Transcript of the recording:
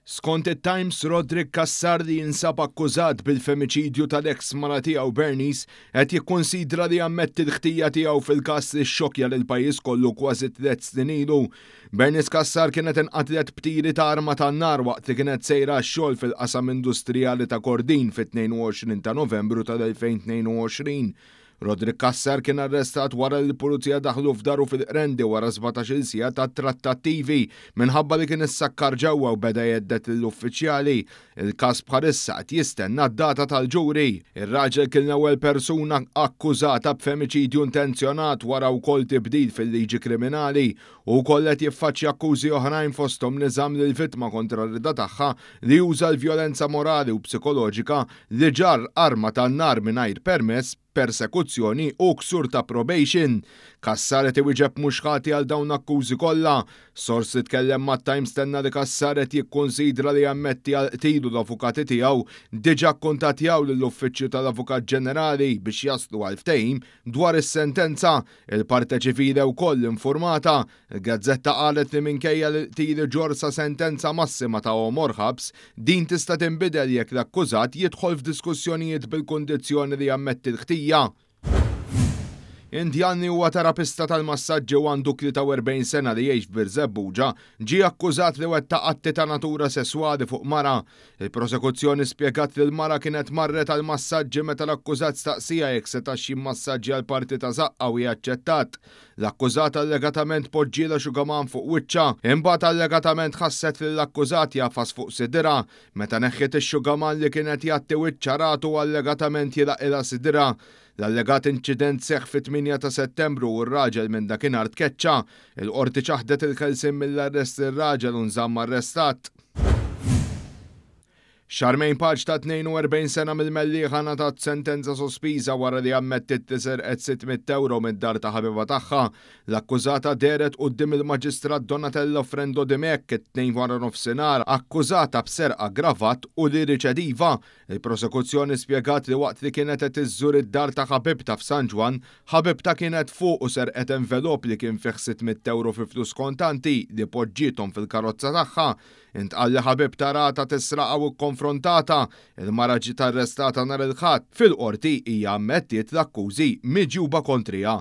Skont it-Times, Roderick Kassar li jinsab akkużat bil-femiċidju tal-eks mara tiegħu Bernice qed jikkunsidra li ammetti l-ħtija tiegħu fil-każ li xxokkja lill-pajjiż kollu kważi 3 snin ilu. Bernice Kassar kienet inqatlet b'tiri ta' arma tan-nar waqt li kienet sejra x-xogħol fil-qasam industrijali ta' Kordin fit-22 ta' Novembru tal-2022. Roderick Kassar kien arrestat wara li l-pulizija daħlu f'daru fil-Qrendi wara 17-il sigħa ta' trattattivi minħabba li kien issakkar ġewwa u beda jeddet l-uffiċjali. Il-każ bħalissa qed jistenna d-data tal-ġuri. Ir-raġel kien l-ewwel persuna akkużata b'femiċidju intenzjonat wara wkoll tibdil fil-liġi kriminali u wkoll qed jiffaċċja akkużi oħrajn fosthom li żamm lill-vittma kontra r-rida tagħha li juża l-vjolenza morali u psikoloġika li ġar arma tan-nar mingħajr permess, persekuzzjoni u ksur ta' probation. Kassar qed iwieġeb mhux ħati għal dawn akkużi kollha. Sors li tkellem mat-Times tenna li Kassar qed jikkunsidra li jammetti għal qtilu l-avukati tiegħu diġà kkuntattjaw lill-Uffiċċju tal-Avukat Ġenerali biex jaslu għal ftehim dwar is-sentenza. Il-Parti ċivili wkoll informata. Il-Gazzetta qalet li minkejja li qtili ġorsa sentenza massima ta' omor ħabs, din tista' tinbidel jekk l-akkużat jidħol f'diskussjonijiet bil-kundizzjoni li jammetti l-ħtija. Indjanni huwa terapista tal-massaġġi u għandu 43 sena li jgħix f'Birzebbuġa ġie akkużat li wettaq atti ta' natura sesswali fuq mara. Il-prosekuzzjoni spjegat li l-mara kienet marret għal massaġġi meta l-akkużat staqsija jekk setax jimmassaġġi għal parti ta' żaqqa u aċċettat. L-akkużat allegatament poġġiela xugaman fuq wiċċa, imbagħad allegatament ħasset li l-akkużat jafas fuq sidira. Meta neħħiet ix-xugaman li kienet jagħti wiċċa ratu allegatament jilaqilha sidira. L-allegat inċident seħħ fit-8 ta' Settembru u r-raġel minn dakinhar tkeċċa. Il-qorti ċaħdet il-kelsim mill-arrest ir-raġel u nżamm arrestat. Xarmejn Paġ ta' 42 sena mill-Mellieħa ngħatat sentenza sospiża wara li ammettit tiserqet 600 euro mid-dar ta' ħabiba tagħha. L-akkużata deret quddiem il-Maġistrat Donatello Frendo Dimek it-tnejn wara nofsinhar, akkużata b'serqa aggravat u li riċediva. Il-prosekuzzjoni spjegat li waqt li kienet qed iżżur id-dar ta' ħabibta f'San Ġwan, ħabibta kienet fuq u serqet envelop li kien fih 600 euro fi flus kontanti li poġġiethom fil-karozza tagħha. Intqal li ħabibta rata tisraqa u konfrontata. Il-mara ġiet arrestata nhar il-Ħadd. Fil-qorti hija ammettiet l-akkużi miġjuba kontrija.